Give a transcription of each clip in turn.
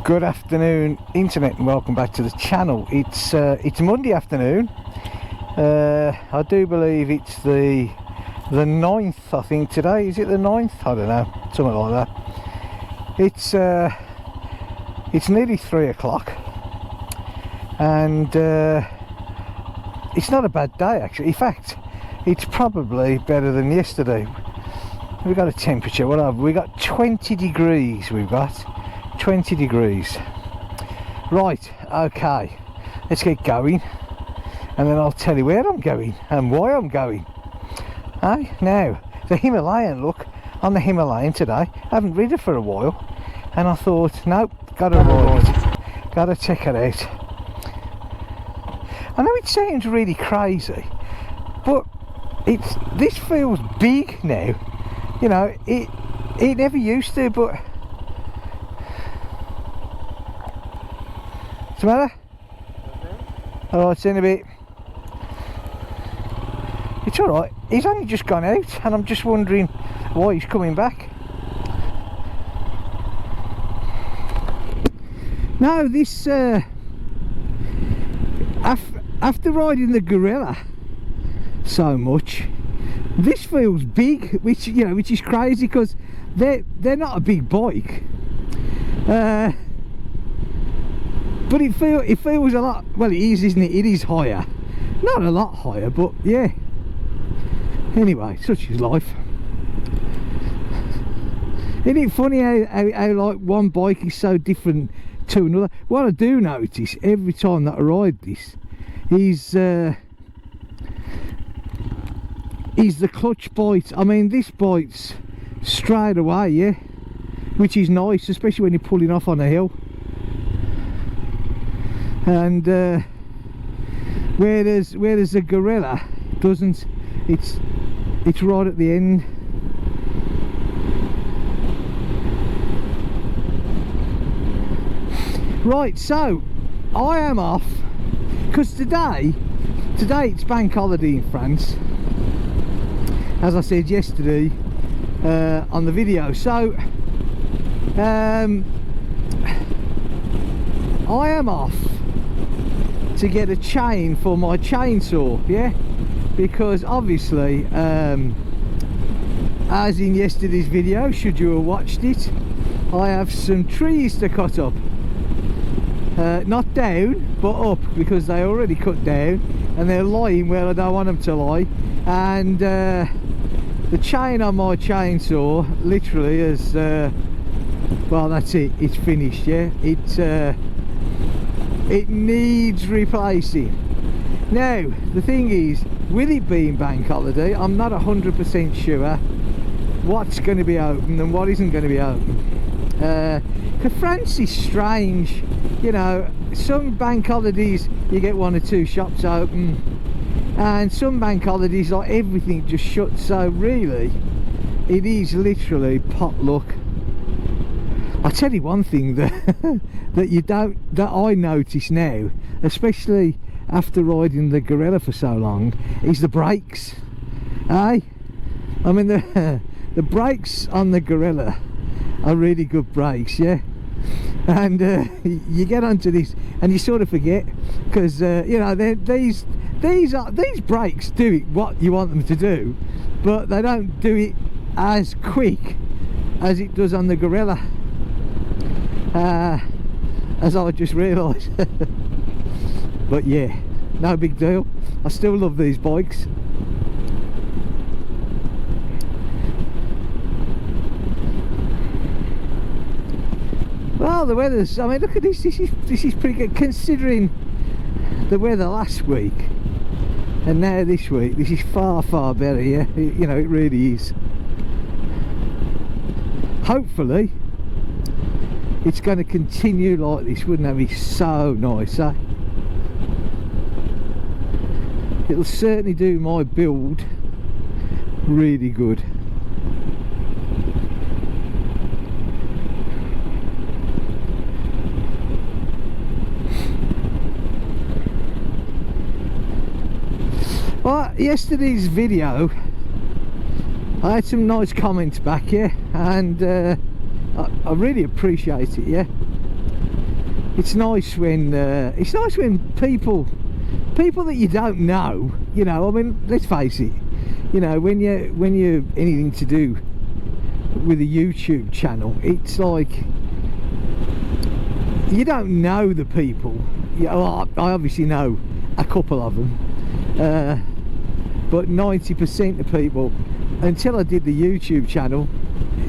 Good afternoon, internet, and welcome back to the channel. It's Monday afternoon. I do believe it's the 9th, I think today. Is it the 9th? I don't know, something like that. It's nearly 3 o'clock, and it's not a bad day actually. In fact, it's probably better than yesterday. We've got a temperature, what have we got? 20 degrees. We've got 20 degrees. Right, okay, let's get going, and then I'll tell you where I'm going and why I'm going. Now, the Himalayan, look, on the Himalayan today. I haven't ridden for a while, and I thought, nope, gotta ride it, gotta check it out. I know it sounds really crazy, but this feels big now. You know, it never used to, but what's the matter? Alright, it's in a bit. It's alright, he's only just gone out, and I'm just wondering why he's coming back. Now this after riding the Gorilla so much, this feels big, which is crazy, because they're not a big bike, but it feels a lot. Well, it is, isn't it? It is higher, not a lot higher, but yeah. Anyway, such is life. Isn't it funny how like one bike is so different to another? What I do notice every time that I ride this is the clutch bite. I mean, this bites straight away, yeah, which is nice, especially when you're pulling off on a hill. And whereas the Gorilla doesn't. It's right at the end. Right, so I am off, because today it's bank holiday in France, as I said yesterday on the video. So I am off to get a chain for my chainsaw, yeah, because obviously as in yesterday's video, should you have watched it, I have some trees to cut up. Not down but up, because they already cut down and they're lying where I don't want them to lie. And the chain on my chainsaw literally is well, that's it, it's finished, yeah. It needs replacing. Now the thing is, with it being bank holiday, I'm not 100% sure what's going to be open and what isn't going to be open. Because France is strange, you know. Some bank holidays you get 1 or 2 shops open, and some bank holidays like everything just shuts. So really it is literally potluck. I'll tell you one thing that that I notice now, especially after riding the Gorilla for so long, is the brakes. I mean, the brakes on the Gorilla are really good brakes, yeah. And you get onto this and you sort of forget, because you know, these brakes do it what you want them to do, but they don't do it as quick as it does on the Gorilla, as I just realised. But yeah, no big deal. I still love these bikes. Well, the weather's, I mean, look at this. This is pretty good, considering the weather last week and now this week. This is far better, yeah. You know, it really is. Hopefully it's going to continue like this. Wouldn't that be so nice, eh? It'll certainly do my build really good. Well, yesterday's video I had some nice comments back here, and I really appreciate it, yeah. it's nice when people that you don't know, you know, I mean, let's face it, you know, when you're anything to do with a YouTube channel, it's like you don't know the people. Yeah, well, I obviously know a couple of them, but 90% of people, until I did the YouTube channel,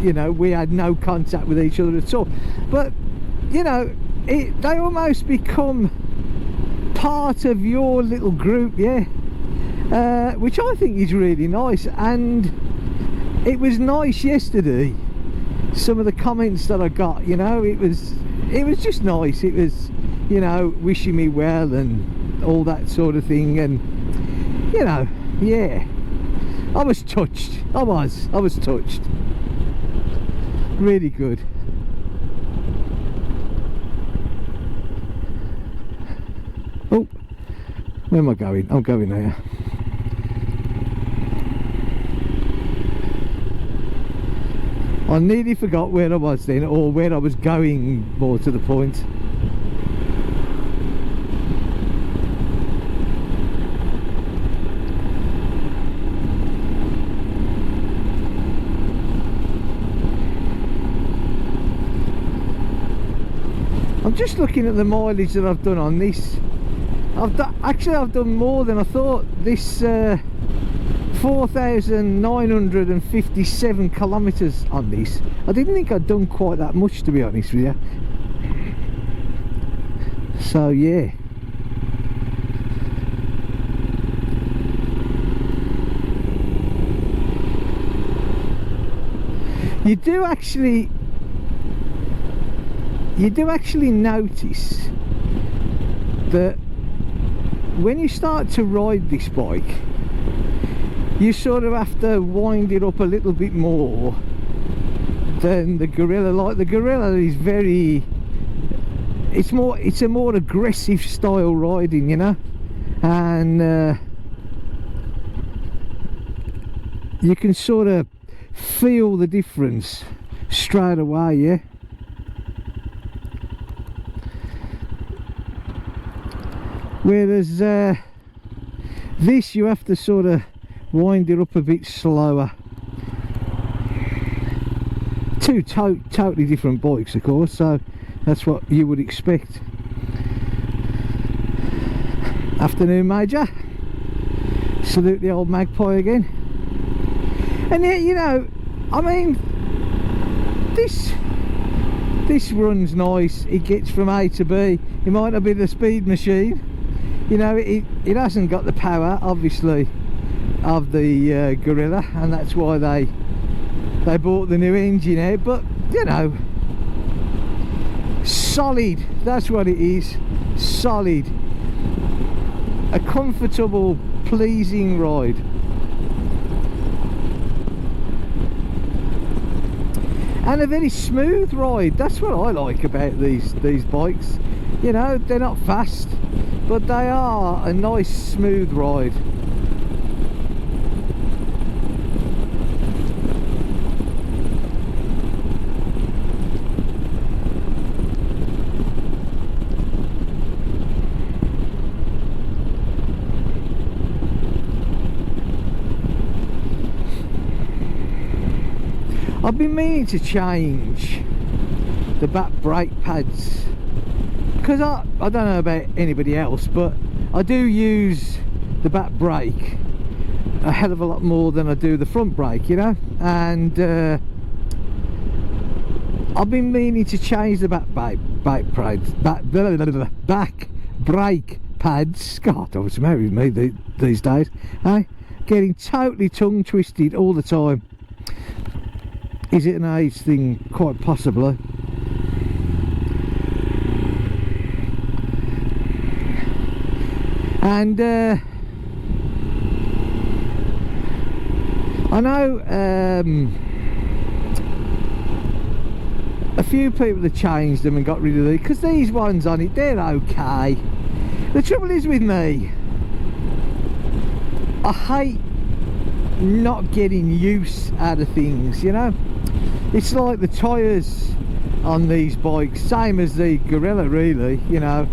you know, we had no contact with each other at all. But you know, they almost become part of your little group, yeah, which I think is really nice. And it was nice yesterday, some of the comments that I got, you know, it was just nice. It was, you know, wishing me well and all that sort of thing. And you know, yeah, I was touched. I was touched. Really good. Oh, where am I going? I'm going there. I nearly forgot where I was then, or where I was going, more to the point. I'm just looking at the mileage that I've done on this. I've done more than I thought. This 4,957 kilometers on this. I didn't think I'd done quite that much, to be honest with you. So yeah, you do actually notice that when you start to ride this bike, you sort of have to wind it up a little bit more than the Gorilla. Like the Gorilla is it's a more aggressive style riding, you know, and you can sort of feel the difference straight away, yeah. Whereas this, you have to sort of wind it up a bit slower. Two totally different bikes, of course, so that's what you would expect. Afternoon, Major. Salute the old magpie again. And yet, you know, I mean, this runs nice. It gets from A to B. It might not be the speed machine, you know, it hasn't got the power, obviously, of the Gorilla, and that's why they bought the new engine out. But you know, solid, that's what it is. Solid, a comfortable, pleasing ride. And a very smooth ride. That's what I like about these bikes. You know, they're not fast, but they are a nice smooth ride. I've been meaning to change the back brake pads, because I don't know about anybody else, but I do use the back brake a hell of a lot more than I do the front brake, you know. And I've been meaning to change the back brake pads. God, what's the matter with me these days, eh? Getting totally tongue twisted all the time. Is it an age thing? Quite possibly. And I know a few people have changed them and got rid of these, because these ones on it, they're okay. The trouble is with me, I hate not getting use out of things, you know. It's like the tyres on these bikes, same as the Gorilla, really, you know.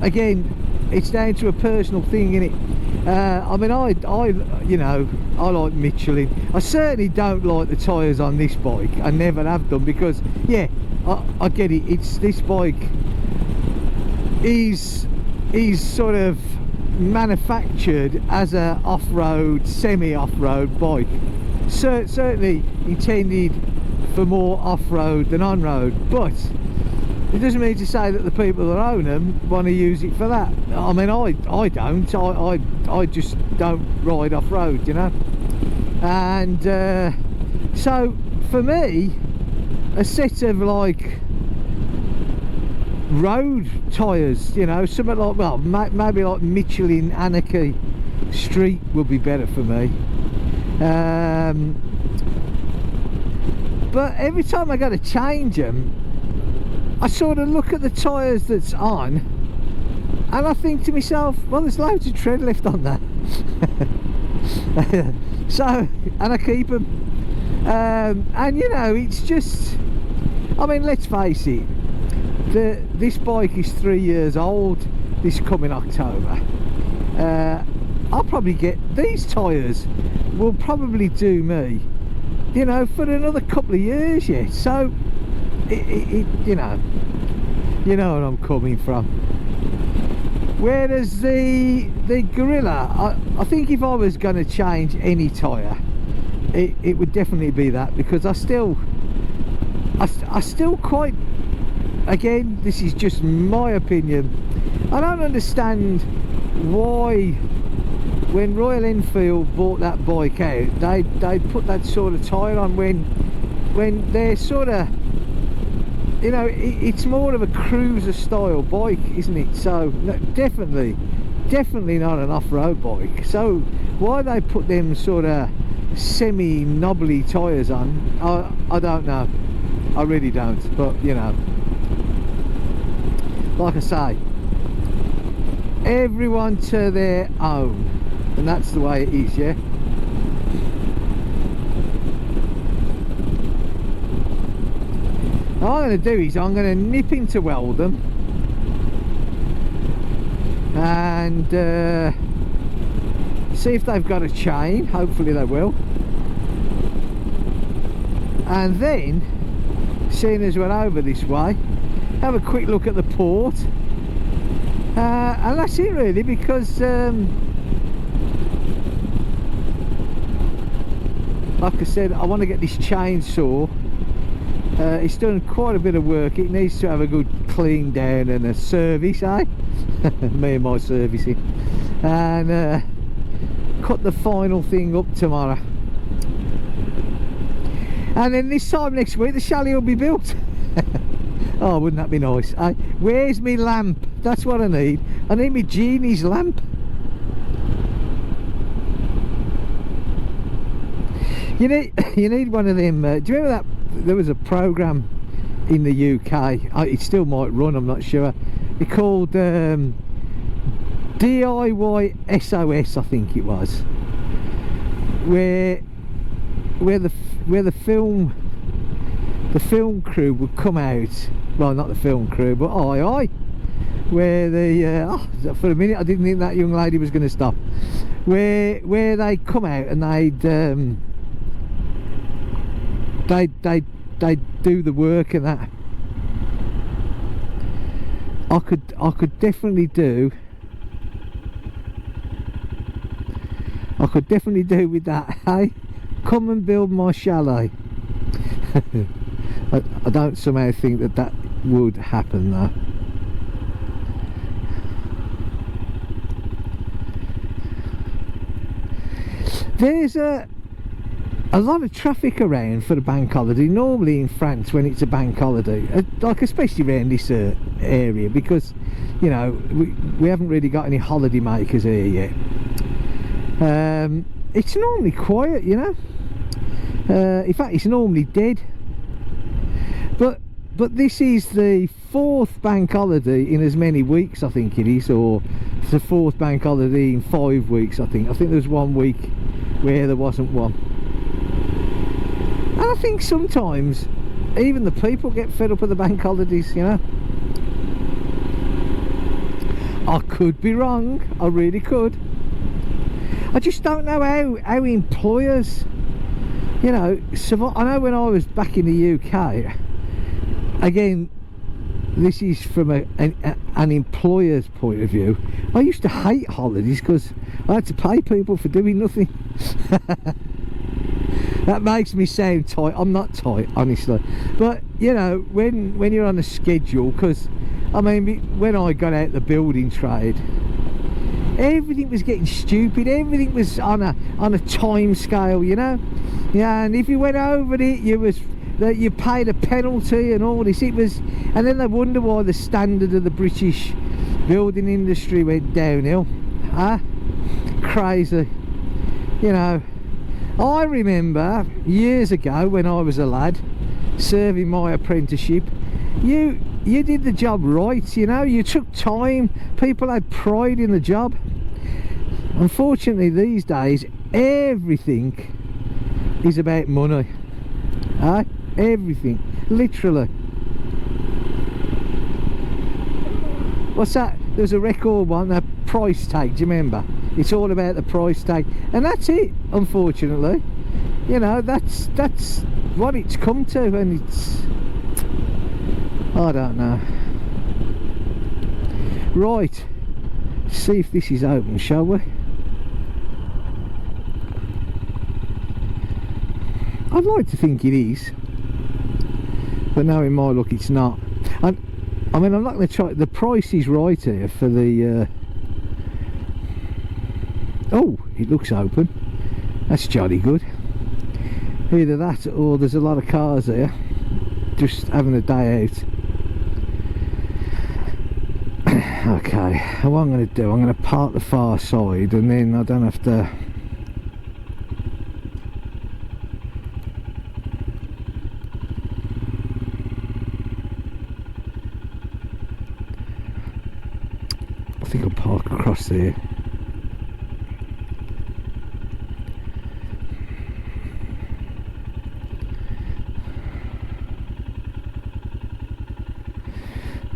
Again, it's down to a personal thing, innit? I mean, I you know, I like Michelin. I certainly don't like the tyres on this bike. I never have done, because yeah, I get it, it's this bike is sort of manufactured as a off-road, semi-off-road bike, certainly intended for more off-road than on-road, but it doesn't mean to say that the people that own them want to use it for that. I mean, I don't. I just don't ride off-road, you know. And so for me, a set of like road tyres, you know, something like, well, maybe like Michelin Anarchy Street would be better for me. But every time I go to change them, I sort of look at the tyres that's on and I think to myself, well, there's loads of tread left on that. So, and I keep them, and you know, it's just, I mean, let's face it, this bike is 3 years old this coming October. I'll probably get, these tyres will probably do me, you know, for another couple of years yet. So you know where I'm coming from. Whereas the Gorilla, I think if I was going to change any tyre, it would definitely be that, because I still quite, again, this is just my opinion, I don't understand why when Royal Enfield bought that bike out, they put that sort of tyre on when they're sort of, you know, it's more of a cruiser style bike, isn't it? So no, definitely not an off-road bike. So why they put them sort of semi-knobbly tyres on, I don't know. I really don't. But you know, like I say, everyone to their own, and that's the way it is, yeah. All I'm going to do is I'm going to nip into Weldon and see if they've got a chain. Hopefully they will. And then, seeing as we're over this way, have a quick look at the port, and that's it really, because like I said, I want to get this chainsaw. It's done quite a bit of work. It needs to have a good clean down and a service, eh? Me and my servicing, and cut the final thing up tomorrow, and then this time next week the chalet will be built. Oh, wouldn't that be nice, eh? Where's me lamp? That's what I need. I need me genie's lamp. You need one of them. Do you remember that there was a program in the UK? It still might run, I'm not sure. It's called DIY SOS, I think it was, where the film crew would come out. Well, not the film crew, but where the for a minute I didn't think that young lady was going to stop. Where they come out and they'd do the work and that. I could definitely do with that, hey? Come and build my chalet. I don't somehow think that would happen though. There's a lot of traffic around for the bank holiday, normally in France when it's a bank holiday, like especially around this area, because you know we haven't really got any holiday makers here yet. It's normally quiet, you know. In fact, it's normally dead. But this is the 4th bank holiday in as many weeks, I think it is, or the 4th bank holiday in 5 weeks, I think. I think there's 1 week where there wasn't one. And I think sometimes even the people get fed up with the bank holidays, you know. I could be wrong, I really could. I just don't know how employers, you know, survive. I know when I was back in the UK, again, this is from an employer's point of view, I used to hate holidays because I had to pay people for doing nothing. That makes me sound tight. I'm not tight, honestly, but you know, when you're on a schedule, because I mean, when I got out the building trade, everything was getting stupid. Everything was on a time scale, you know. Yeah, and if you went over it, you paid a penalty and all this. It was, and then they wonder why the standard of the British building industry went downhill. Crazy, you know. I remember years ago when I was a lad serving my apprenticeship, you did the job right, you know. You took time, people had pride in the job. Unfortunately these days everything is about money. Everything, literally. What's that? There's a record one, a price tag, do you remember? It's all about the price tag, and that's it, unfortunately. You know, that's what it's come to, and it's, I don't know. Right, see if this is open, shall we? I'd like to think it is, but knowing my luck, it's not. I mean, I'm not going to try. The price is right here for the oh, it looks open. That's jolly good. Either that or there's a lot of cars here just having a day out. Okay, what I'm going to do, I'm going to park the far side, and then I don't have to. I think I'll park across there.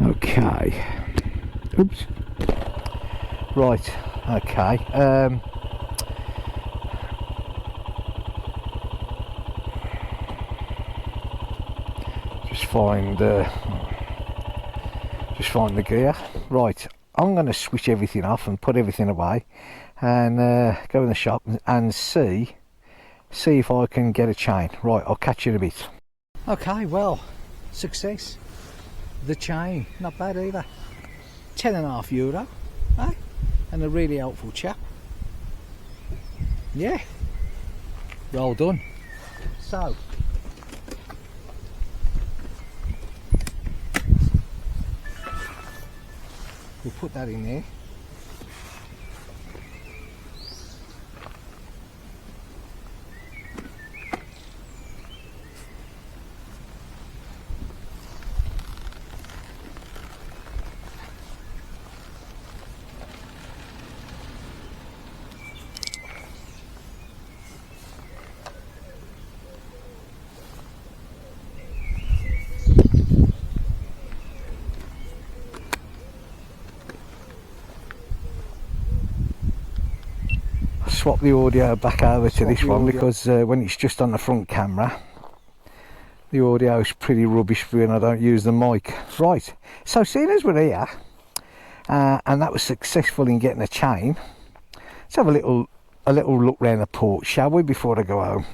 Okay. Oops. Right. Okay. Just find the gear. Right. I'm going to switch everything off and put everything away, and go in the shop and see if I can get a chain. Right. I'll catch you in a bit. Okay. Well, success. The chain, not bad either. €10.50, eh? And a really helpful chap. Yeah, well done. So we'll put that in there. Swap the audio back over to this one, because when it's just on the front camera, the audio is pretty rubbish for me and I don't use the mic. Right, so seeing as we're here, and that was successful in getting a chain, let's have a little look round the port, shall we, before I go home?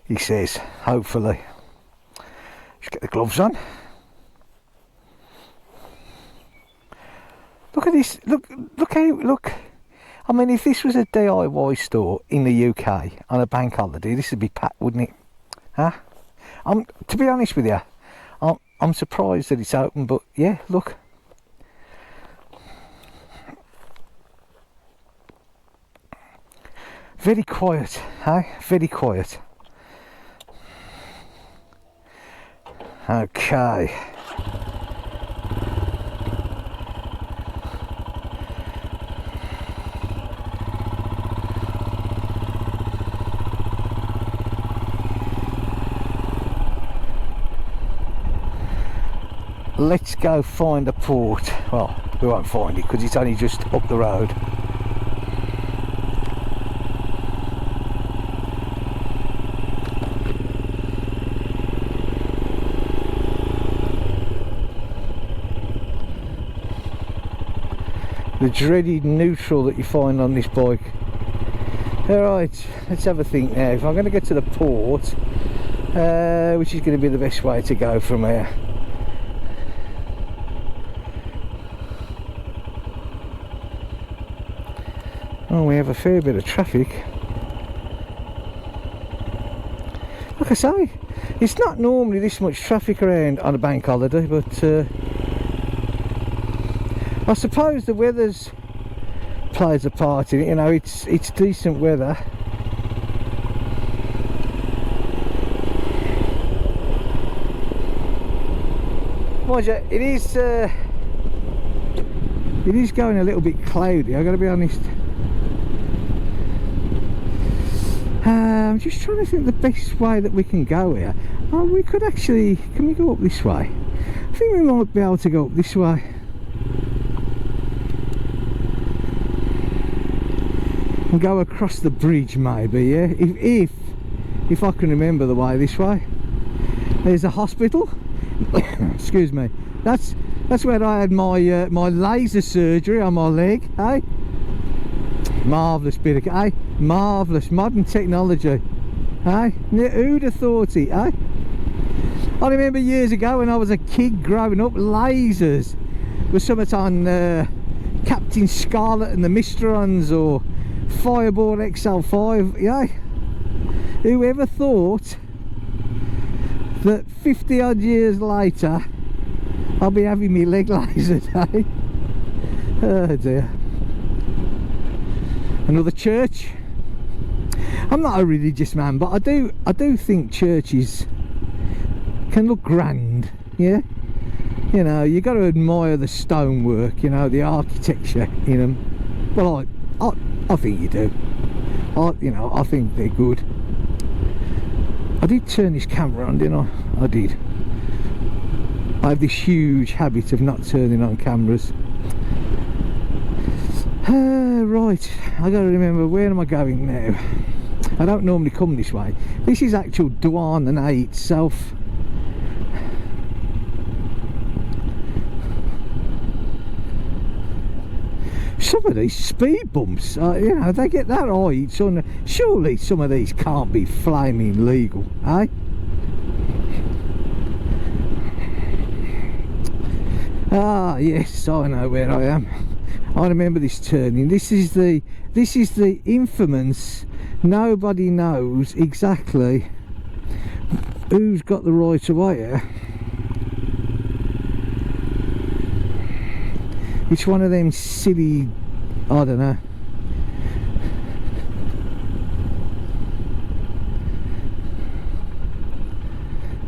He says, hopefully. Just get the gloves on. Look at this, look. I mean, if this was a DIY store in the UK on a bank holiday, this would be packed, wouldn't it? Huh? To be honest with you, I'm surprised that it's open, but yeah, look. Very quiet, huh? Very quiet. Okay. let's go find a port. Well, we won't find it because it's only just up the road. The dreaded neutral that you find on this bike. Alright, let's have a think now. If I'm going to get to the port, which is going to be the best way to go from here? Oh, we have a fair bit of traffic. Like I say, it's not normally this much traffic around on a bank holiday, but I suppose the weather's plays a part in it. You know, it's decent weather. Mind you, it is going a little bit cloudy, I've got to be honest. I'm just trying to think the best way that we can go here. Oh, we could actually, can we go up this way? I think we might be able to go up this way. And go across the bridge maybe, yeah, if I can remember the way this way. There's a hospital. Excuse me, that's where I had my my laser surgery on my leg, eh? Marvellous bit of, eh? Marvellous modern technology, eh? Who'd have thought it, eh? I remember years ago when I was a kid growing up, lasers was something on Captain Scarlet and the Mysterons, or Fireball XL5, yeah. Whoever thought that 50 odd years later I'll be having me leg lasered, eh? Oh dear. Another church. I'm not a religious man, but I do think churches can look grand, yeah. You know, you got to admire the stonework, you know, the architecture in them. Well, I think you do. You know, I think they're good. I did turn this camera on, didn't I? I did. I have this huge habit of not turning on cameras. Right, I gotta remember, where am I going now? I don't normally come this way. This is actual Dwan and A itself. Some of these speed bumps, you know, they get that high. Surely some of these can't be flaming legal, eh? Ah, yes, I know where I am. I remember this turning. This is the infamous, nobody knows exactly who's got the right of way here. It's one of them silly, I don't know.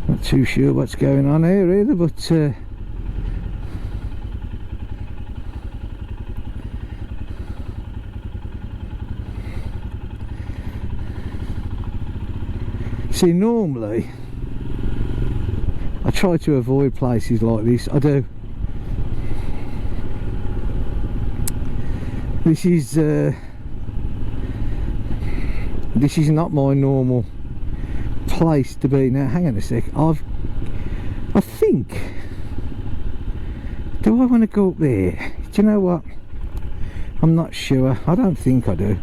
Not too sure what's going on here either, but see, normally I try to avoid places like this. I do. This is not my normal place to be. Now hang on a sec, I think, do I want to go up there? Do you know what, I'm not sure. I don't think I do.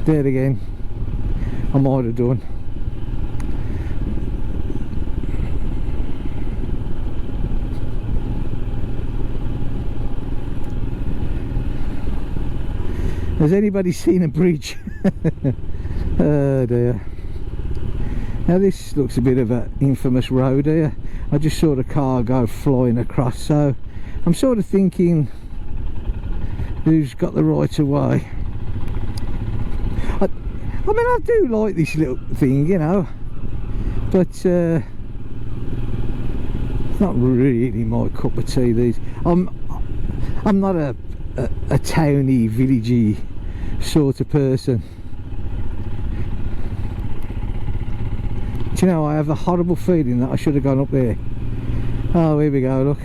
There again, I might have done. Has anybody seen a bridge? Oh dear. Now this looks a bit of an infamous road here. I just saw the car go flying across, so I'm sort of thinking, who's got the right of way? I mean, I do like this little thing, you know, but it's not really my cup of tea. These, I'm not a towny, villagey sort of person. Do you know, I have a horrible feeling that I should have gone up there. Oh, here we go, look.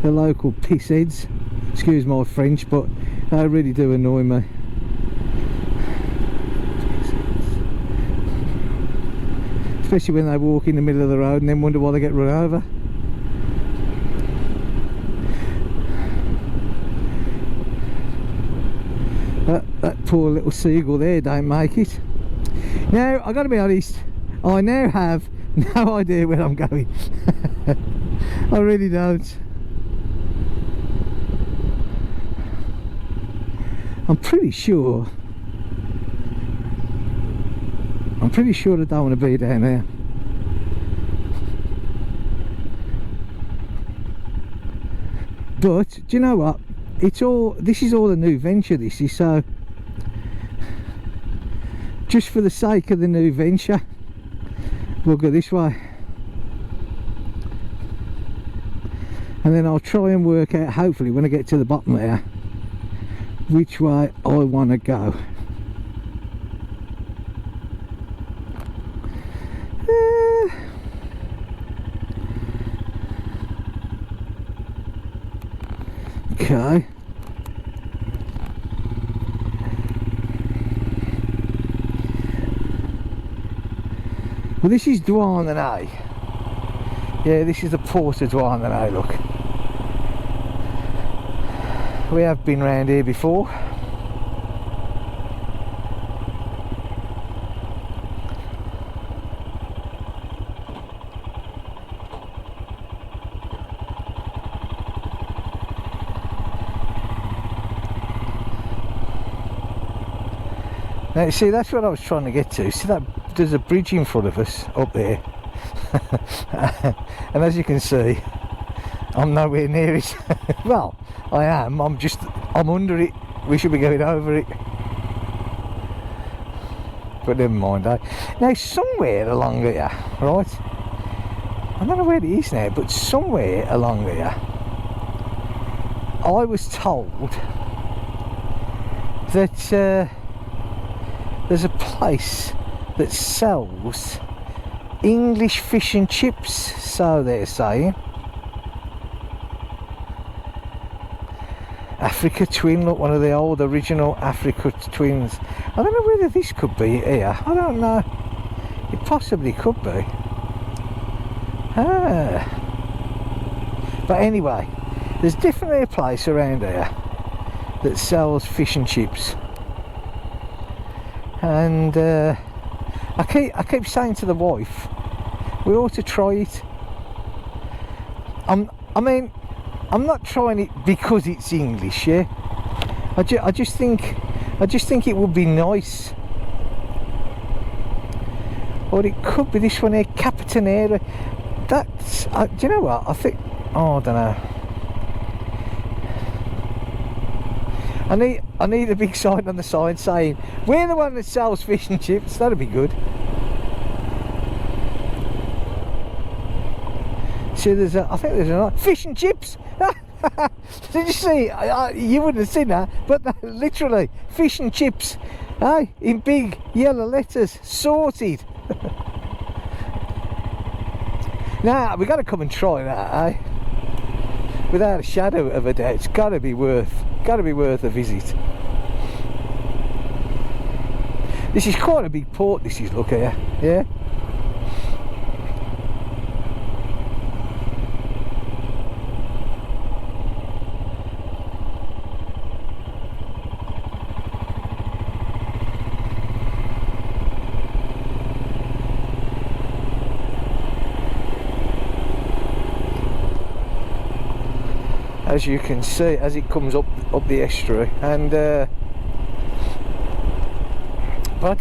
The local pissheads. Excuse my French, but they really do annoy me. Especially when they walk in the middle of the road and then wonder why they get run over. That poor little seagull there don't make it. Now, I've got to be honest, I now have no idea where I'm going. I really don't. I'm pretty sure I don't want to be down there. But do you know what? This is all a new venture, this is, so just for the sake of the new venture we'll go this way, and then I'll try and work out, hopefully when I get to the bottom there, which way I want to go. Okay. Well, this is Dwan and A. Yeah, this is the port of Dwan and A, look. We have been round here before. Now you see, that's what I was trying to get to. See that there's a bridge in front of us up there. And as you can see, I'm nowhere near it. Well, I am, I'm under it. We should be going over it. But never mind, eh? Now somewhere along here, right? I don't know where it is now, but somewhere along here, I was told that there's a place that sells English fish and chips, so they're saying. Africa Twin, look, one of the old original Africa Twins. I don't know whether this could be here, I don't know. It possibly could be. But anyway, there's definitely a place around here that sells fish and chips. And I keep saying to the wife, we ought to try it. I mean, I'm not trying it because it's English, yeah. I just think it would be nice. Or it could be this one here, Capitanera. That's do you know what? I think, oh, I don't know. I need a big sign on the side saying, we're the one that sells fish and chips. That'd be good. See, I think there's a fish and chips. Did you see? You wouldn't have seen that, but literally fish and chips, hey, in big yellow letters, sorted. Now we got to come and try that, eh? Without a shadow of a doubt, it's got to be worth a visit. This is quite a big port, this is, look here, yeah. As you can see, as it comes up the estuary, and but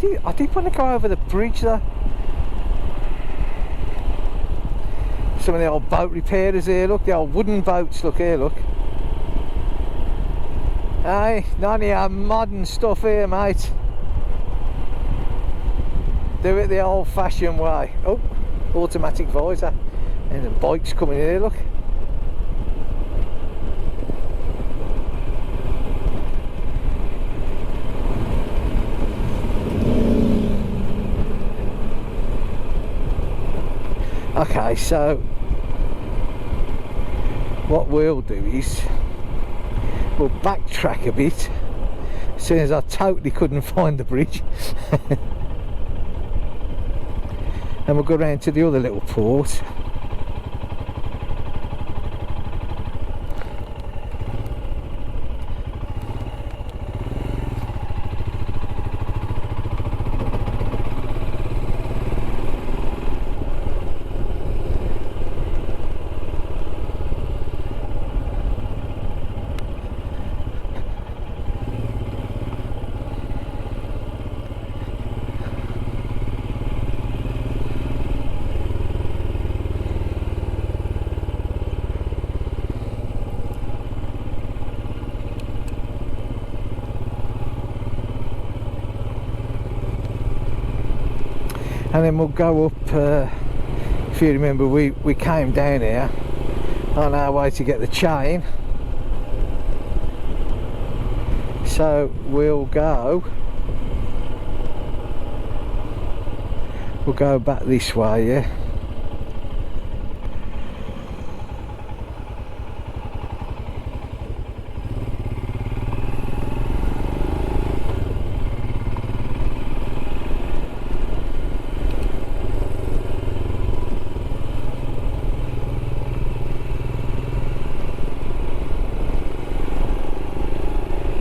I did want to go over the bridge though. Some of the old boat repairers here, look, the old wooden boats, look here, look. Hey, none of your modern stuff here, mate. Do it the old-fashioned way. Oh, automatic visor, and the bike's coming here, look. Okay, so what we'll do is we'll backtrack a bit as soon as I totally couldn't find the bridge. And we'll go round to the other little port. And then we'll go up, if you remember, we came down here on our way to get the chain, so we'll go back this way, yeah.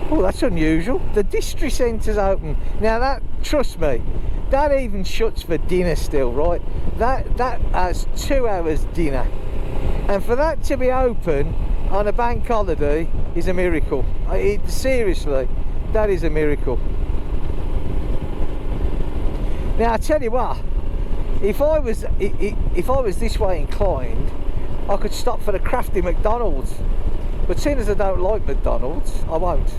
Oh, that's unusual. The district centre's open. Now that, trust me, that even shuts for dinner still, right? That has 2 hours dinner. And for that to be open on a bank holiday is a miracle. Seriously, that is a miracle. Now I tell you what, if I was this way inclined, I could stop for the crafty McDonald's. But seeing as I don't like McDonald's, I won't.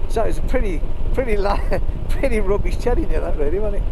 So it's a pretty rubbish telling you that, really, wasn't it?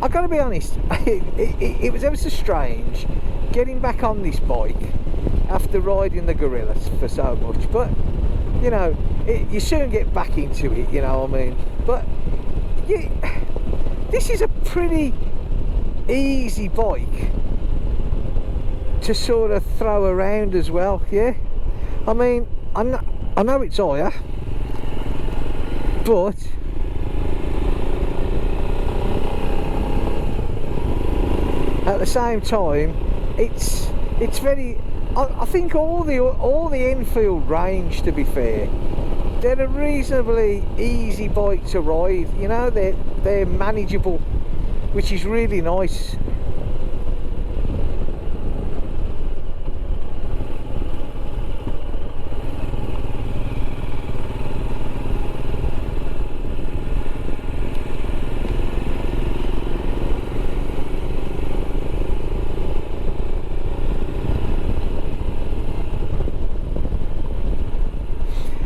I've got to be honest, it was ever so strange getting back on this bike after riding the Gorillas for so much, but you know, you soon get back into it, you know what I mean. But this is a pretty easy bike to sort of throw around as well, yeah. I mean, I know it's higher, but at the same time, it's very. I think all the Enfield range, to be fair, they're a reasonably easy bike to ride. You know, they're manageable, which is really nice.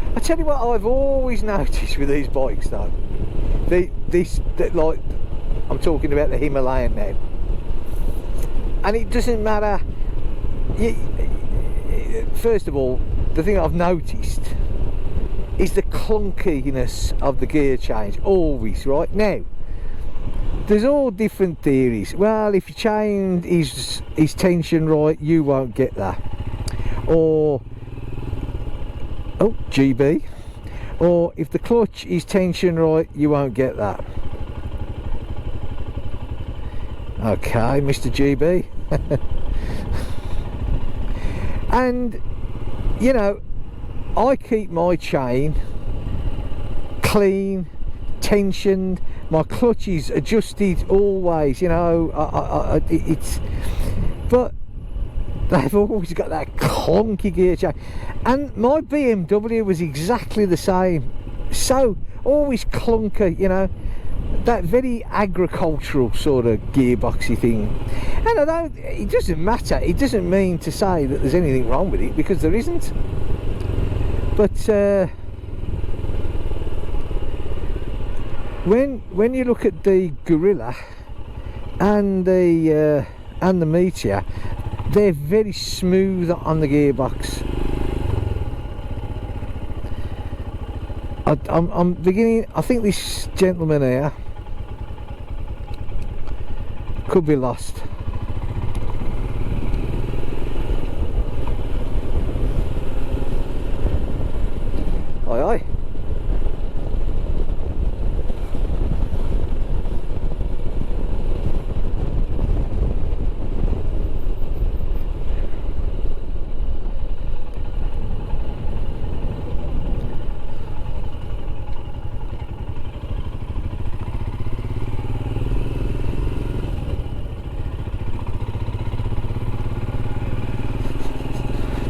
I tell you what I've always noticed with these bikes though, like, I'm talking about the Himalayan now, and it doesn't matter, first of all, the thing I've noticed is the clunkiness of the gear change, always, right? Now, there's all different theories. Well, if your chain is tension right, you won't get that, or oh, GB, or if the clutch is tension right, you won't get that. Okay, Mr. GB. And you know, I keep my chain clean, tensioned, my clutch is adjusted always, you know. It's, but they've always got that clunky gear change, and my BMW was exactly the same, so always clunky, you know. that very agricultural sort of gearboxy thing. And I don't, it doesn't matter, it doesn't mean to say that there's anything wrong with it, because there isn't. But when you look at the Gorilla and the Meteor, they're very smooth on the gearbox. I'm beginning, I think this gentleman here could be lost. Aye aye.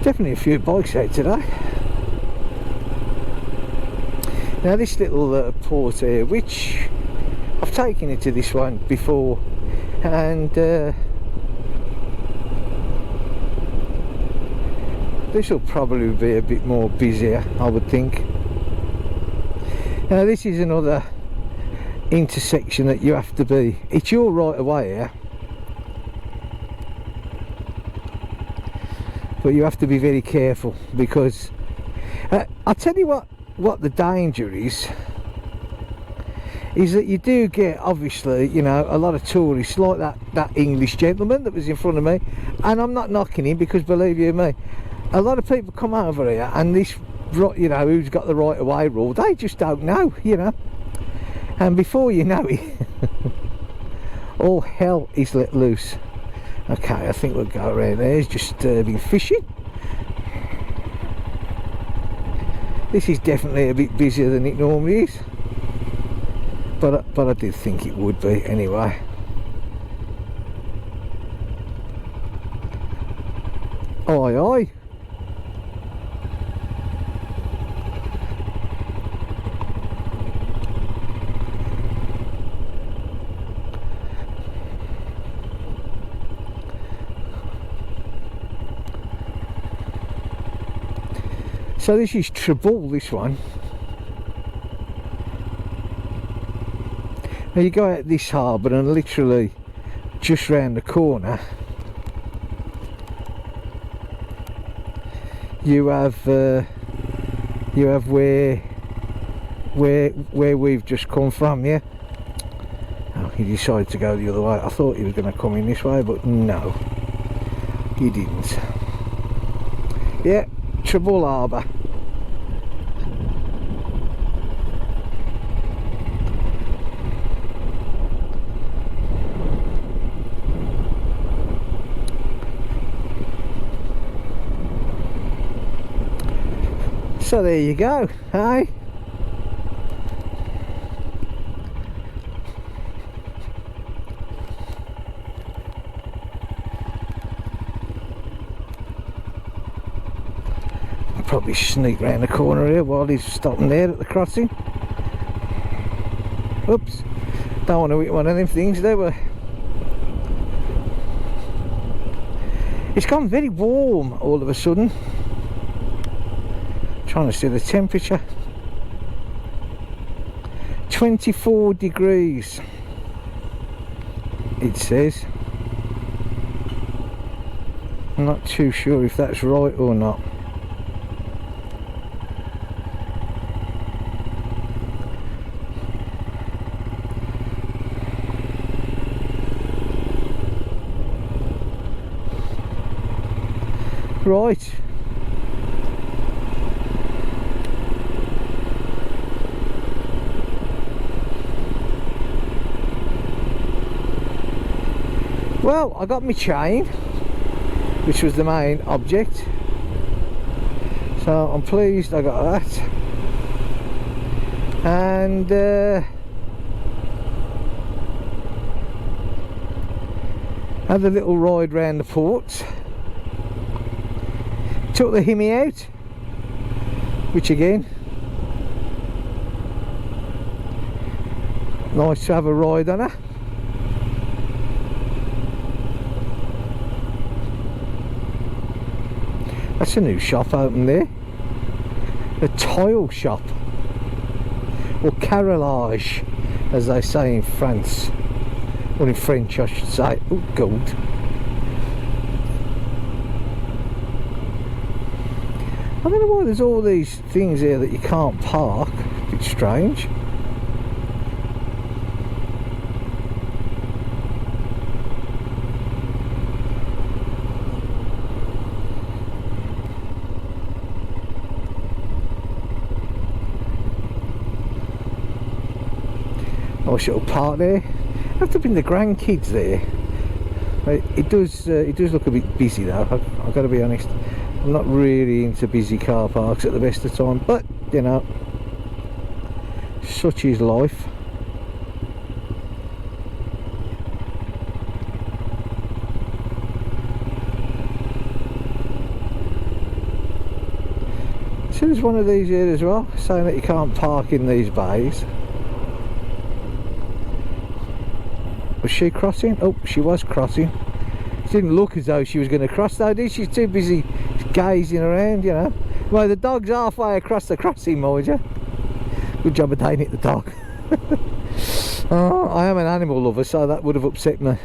Definitely a few bikes out today. Now this little port here, which I've taken it to this one before, and this will probably be a bit more busier, I would think. Now this is another intersection that you have to be, it's your right of way here, but you have to be very careful, because I'll tell you what the danger is that you do get, obviously, you know, a lot of tourists like that English gentleman that was in front of me, and I'm not knocking him, because believe you me, a lot of people come over here and this, you know, who's got the right of way rule, they just don't know, you know, and before you know it all hell is let loose. Okay, I think we'll go around there. It's disturbing fishing. This is definitely a bit busier than it normally is, but I did think it would be anyway. Aye aye. So this is Treble, this one. Now you go out this harbour and literally just round the corner you have where we've just come from, yeah. Oh, he decided to go the other way. I thought he was going to come in this way, but no, he didn't. Yeah, Treble Harbour. So there you go, hey? I'll probably sneak round the corner here while he's stopping there at the crossing. Oops, don't want to hit one of them things there, but it's gone very warm all of a sudden. Trying to see the temperature. 24 degrees it says. I'm not too sure if that's right or not. Right. Well, I got my chain, which was the main object, so I'm pleased I got that. And had a little ride round the port. Took the Hemi out, which again Nice to have a ride on her. That's a new shop open there. A tile shop. Or carrelage, as they say in France. Or in French, I should say. Oh, gold. I don't know why there's all these things here that you can't park. A bit strange. Nice little park there. Have to bring the grandkids there. It does look a bit busy though. I've got to be honest. I'm not really into busy car parks at the best of time, but you know, such is life. So there's one of these here as well, saying that you can't park in these bays. Was she crossing? Oh, she was crossing. She didn't look as though she was going to cross though, did she? She's too busy gazing around, you know. Well, the dog's halfway across the crossing, mind you. Good job of taking it, the dog. Oh, I am an animal lover, so that would have upset me.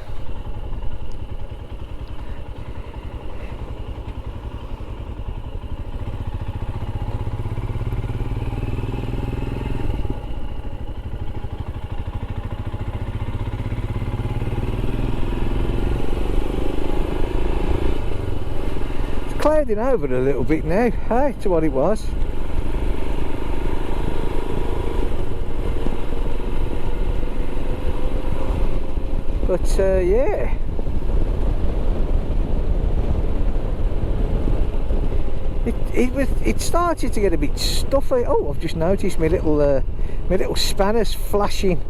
Clouding over a little bit now, hey, to what it was. But yeah, it started to get a bit stuffy. Oh, I've just noticed my little spanners flashing.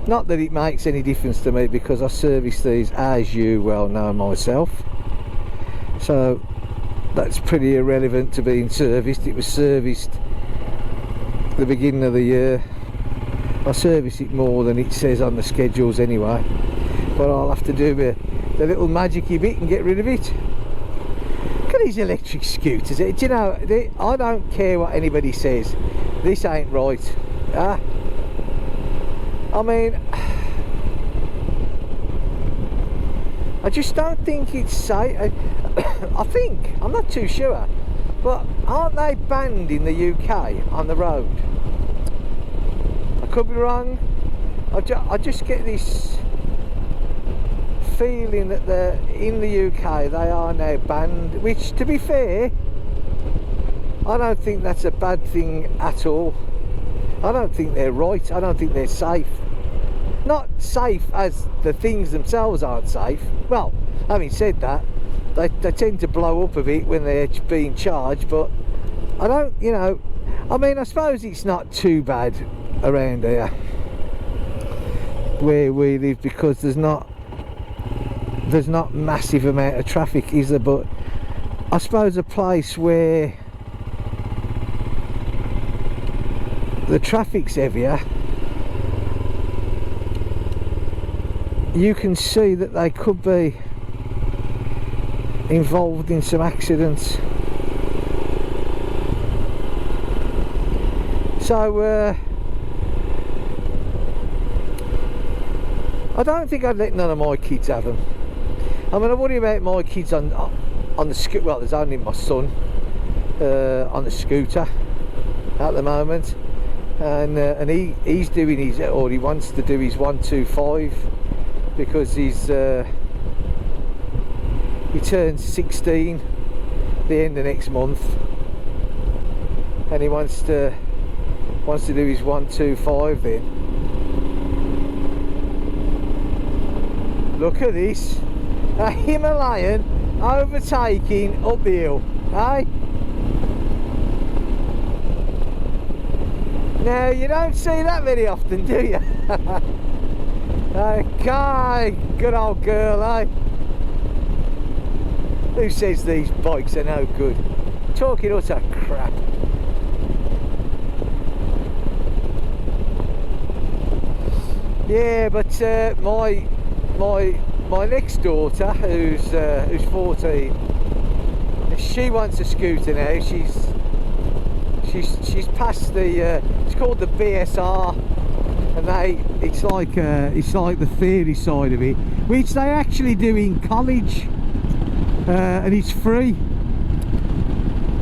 Not that it makes any difference to me because I service these, as you well know myself. So that's pretty irrelevant to being serviced. It was serviced at the beginning of the year. I service it more than it says on the schedules anyway, but I'll have to do the little magicy bit and get rid of it. Look at these electric scooters. Do you know, I don't care what anybody says, this ain't right. I mean, I just don't think it's safe. I think, I'm not too sure, but aren't they banned in the UK on the road? I could be wrong. I just get this feeling that they're in the UK, they are now banned, which to be fair, I don't think that's a bad thing at all. I don't think they're right. I don't think they're safe. Not safe as the things themselves aren't safe. Well, having said that, they tend to blow up a bit when they're being charged, but I don't, you know, I mean, I suppose it's not too bad around here where we live because there's not massive amount of traffic, is there? But I suppose a place where the traffic's heavier, you can see that they could be involved in some accidents. So I don't think I'd let none of my kids have them. I mean, I worry about my kids on the scooter. Well, there's only my son on the scooter at the moment, and he's doing his, or he wants to do his 125 because he turns 16 the end of next month, and he wants to do his 125 then. Look at this, a Himalayan overtaking up the hill, eh? Now you don't see that very often, do you? Okay, good old girl, eh? Who says these bikes are no good? Talking utter crap. Yeah, but my next daughter, who's 14, she wants a scooter now. She's past the it's called the BSR, and it's like the theory side of it, which they actually do in college, and it's free.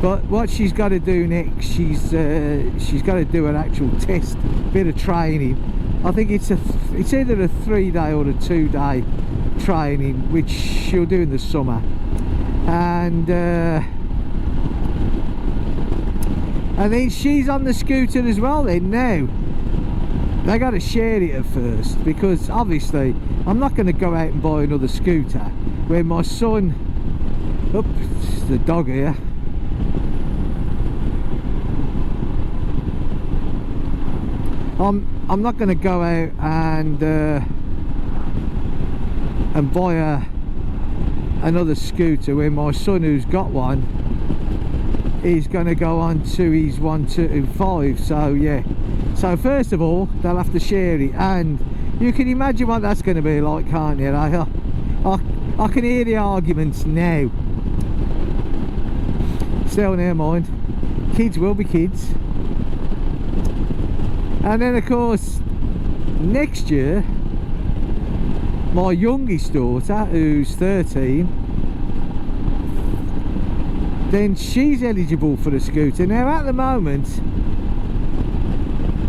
But what she's got to do next, she's got to do an actual test, bit of training. I think it's either a 3-day or a 2-day training, which she'll do in the summer, and then she's on the scooter as well. Then now they got to share it at first, because obviously I'm not going to go out and buy another scooter when my son, oops, the dog here, I'm not going to go out and buy another scooter when my son, who's got one, is going to go on to his 125. So yeah, so first of all they'll have to share it, and you can imagine what that's going to be like, can't you? I can hear the arguments now. Still, never mind, kids will be kids. And then of course next year my youngest daughter, who's 13, then she's eligible for a scooter. Now at the moment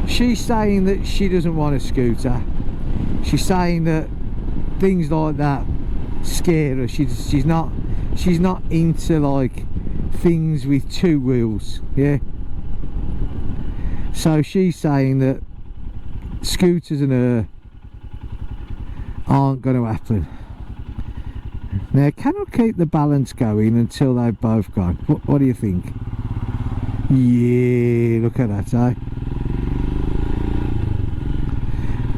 she's saying that she doesn't want a scooter. She's saying that things like that scare her. She's not into like things with 2 wheels, yeah. So she's saying that scooters and her aren't going to happen. Now, can I keep the balance going until they've both gone? What do you think? Yeah, look at that, eh?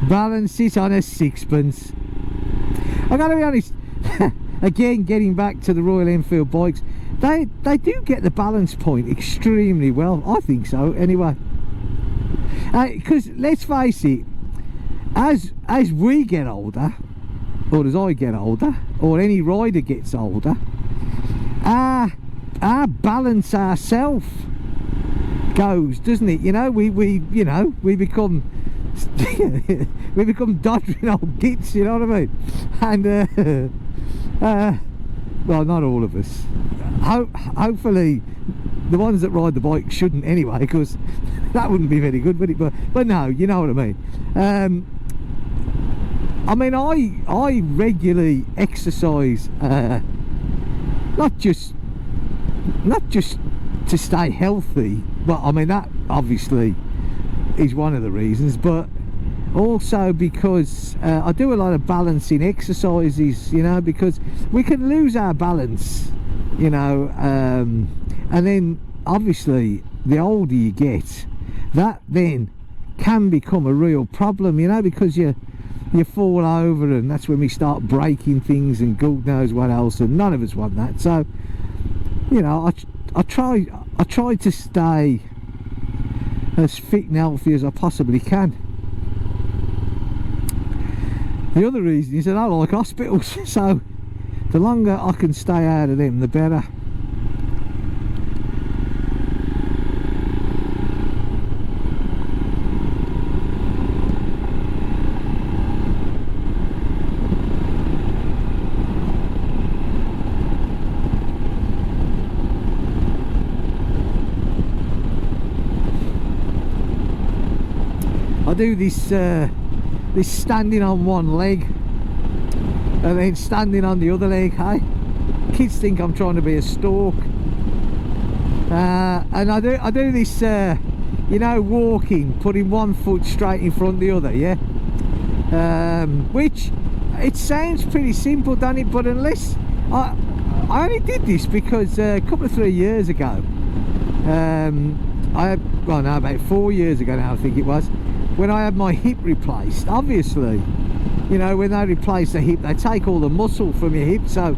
Balance it on a 6pence. I gotta be honest, again, getting back to the Royal Enfield bikes, they do get the balance point extremely well. I think so, anyway. Because let's face it, as we get older, or as I get older, or any rider gets older, our balance ourselves goes, doesn't it? You know, we become we become doddering old gits, you know what I mean? And well, not all of us. Hopefully the ones that ride the bike shouldn't anyway, because that wouldn't be very good, would it? But no, you know what I mean. I regularly exercise, not just to stay healthy, but I mean that obviously is one of the reasons, but also because I do a lot of balancing exercises, you know, because we can lose our balance, you know, and then obviously the older you get, that then can become a real problem, you know, because you fall over, and that's when we start breaking things and God knows what else, and none of us want that. So, you know, I try to stay as fit and healthy as I possibly can. The other reason is that I like hospitals, so the longer I can stay out of them, the better. I do this standing on one leg and then standing on the other leg, hey? Kids think I'm trying to be a stork. And I do this, you know, walking, putting one foot straight in front of the other, yeah? Which, it sounds pretty simple, doesn't it? But unless, I only did this because a couple of 3 years ago, well no, about 4 years ago now I think it was, when I had my hip replaced. Obviously, you know, when they replace the hip, they take all the muscle from your hip, so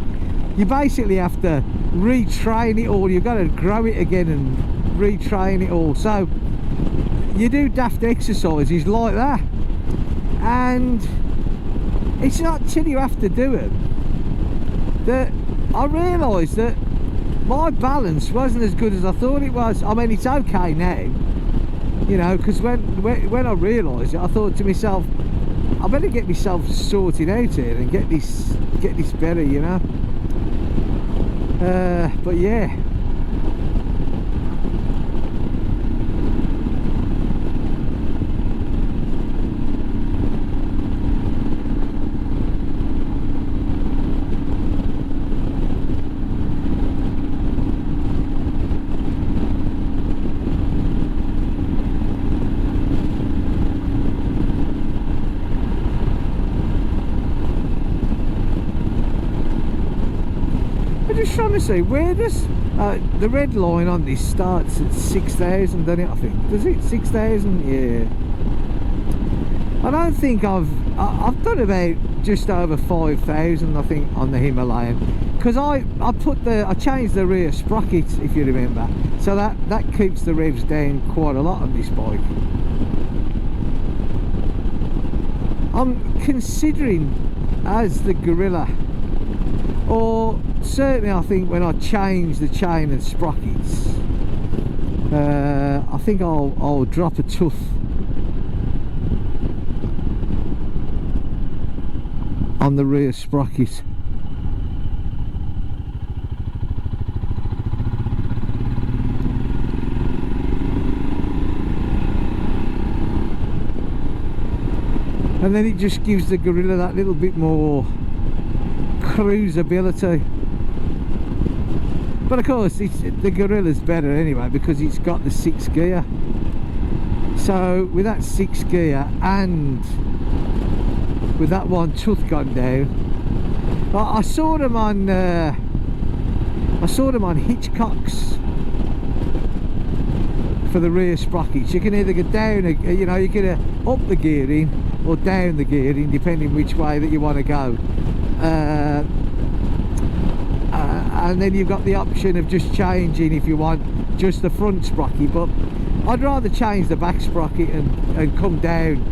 you basically have to retrain it all. You've got to grow it again and retrain it all. So you do daft exercises like that, And it's not till you have to do it that I realised that my balance wasn't as good as I thought it was. I mean, it's okay now, you know, because when I realised it, I thought to myself, I better get myself sorted out here and get this better, you know. But yeah. Just trying to see, where does the red line on this starts at 6,000, doesn't it? I think, does it? 6,000? Yeah. I don't think I've done about just over 5,000, I think, on the Himalayan, because I changed the rear sprocket, if you remember, so that keeps the revs down quite a lot on this bike. I'm considering as the Gorilla, or certainly I think when I change the chain and sprockets, I think I'll drop a tooth on the rear sprocket. And then it just gives the Gorilla that little bit more cruisability. But of course the Gorilla's better anyway because it's got the 6 gear. So with that 6 gear and with that one tooth gone down, I saw them on Hitchcock's for the rear sprockets. You can either go down, you know, you can up the gearing or down the gearing depending which way that you want to go. And then you've got the option of just changing if you want just the front sprocket, but I'd rather change the back sprocket and come down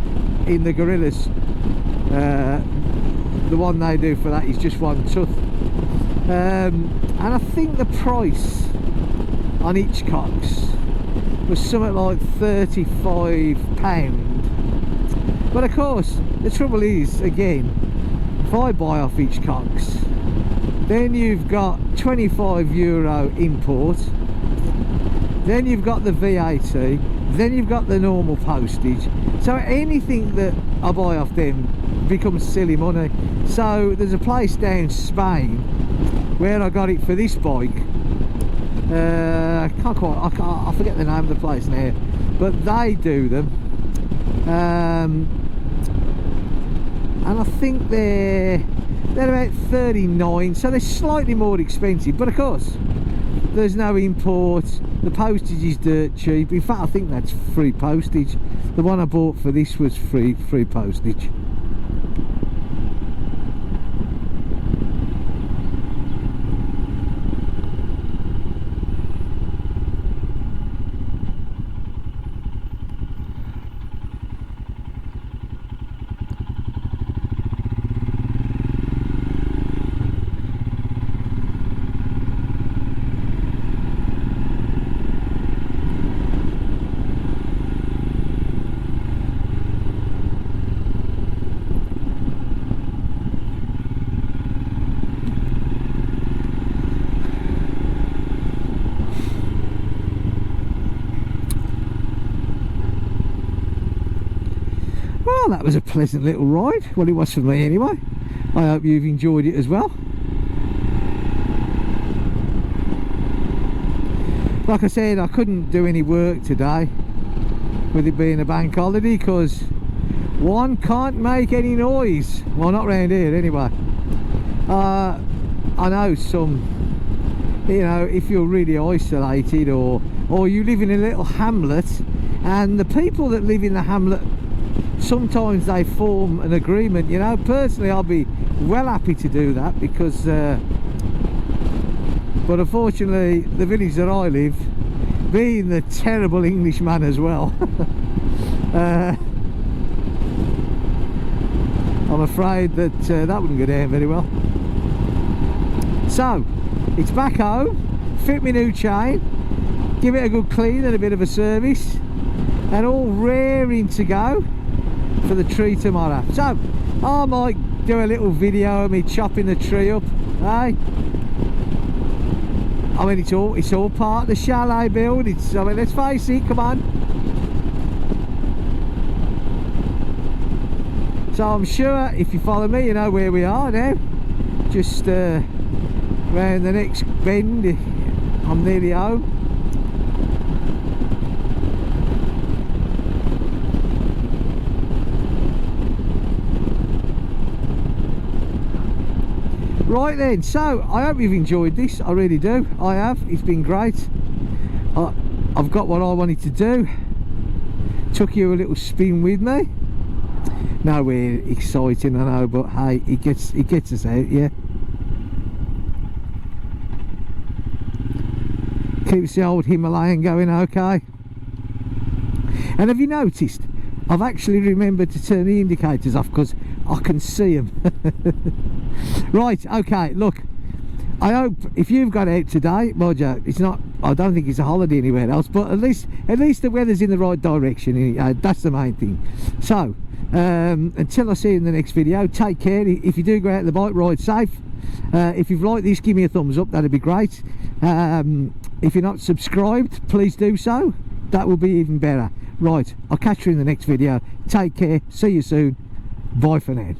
in the Gorillas. The one they do for that is just one tooth, and I think the price on Hitchcock's was something like £35. But of course the trouble is, again, if I buy off Hitchcock's, then you've got €25 import, then you've got the VAT, then you've got the normal postage, so anything that I buy off them becomes silly money. So there's a place down Spain where I got it for this bike. I forget the name of the place now, but they do them, and I think they're about 39, so they're slightly more expensive, but of course there's no import, the postage is dirt cheap. In fact, I think that's free postage. The one I bought for this was free postage. Well, that was a pleasant little ride. Well, it was for me anyway. I hope you've enjoyed it as well. Like I said, I couldn't do any work today with it being a bank holiday because one can't make any noise. Well, not round here anyway. I know some, you know, if you're really isolated or you live in a little hamlet, and the people that live in the hamlet, sometimes they form an agreement, you know. Personally, I'll be well happy to do that because but unfortunately the village that I live, being the terrible Englishman as well, I'm afraid that that wouldn't go down very well. So it's back home, fit my new chain, give it a good clean and a bit of a service, and all raring to go for the tree tomorrow. So I might do a little video of me chopping the tree up, eh? I mean, it's all part of the chalet build. I mean, let's face it, come on. So I'm sure if you follow me, you know where we are now. Just round the next bend, I'm nearly home. Right then, so I hope you've enjoyed this. I really do. I have. It's been great. I've got what I wanted to do. Took you a little spin with me. Nowhere exciting, I know, but hey, it gets us out, yeah. Keeps the old Himalayan going okay. And have you noticed, I've actually remembered to turn the indicators off because I can see them. Right, okay, look, I hope if you've got out today, Mojo, it's not, I don't think it's a holiday anywhere else, but at least the weather's in the right direction. That's the main thing. So until I see you in the next video, take care. If you do go out on the bike, ride safe. If you've liked this, give me a thumbs up, that'd be great. If you're not subscribed, please do so, that will be even better. Right, I'll catch you in the next video. Take care, see you soon, bye for now.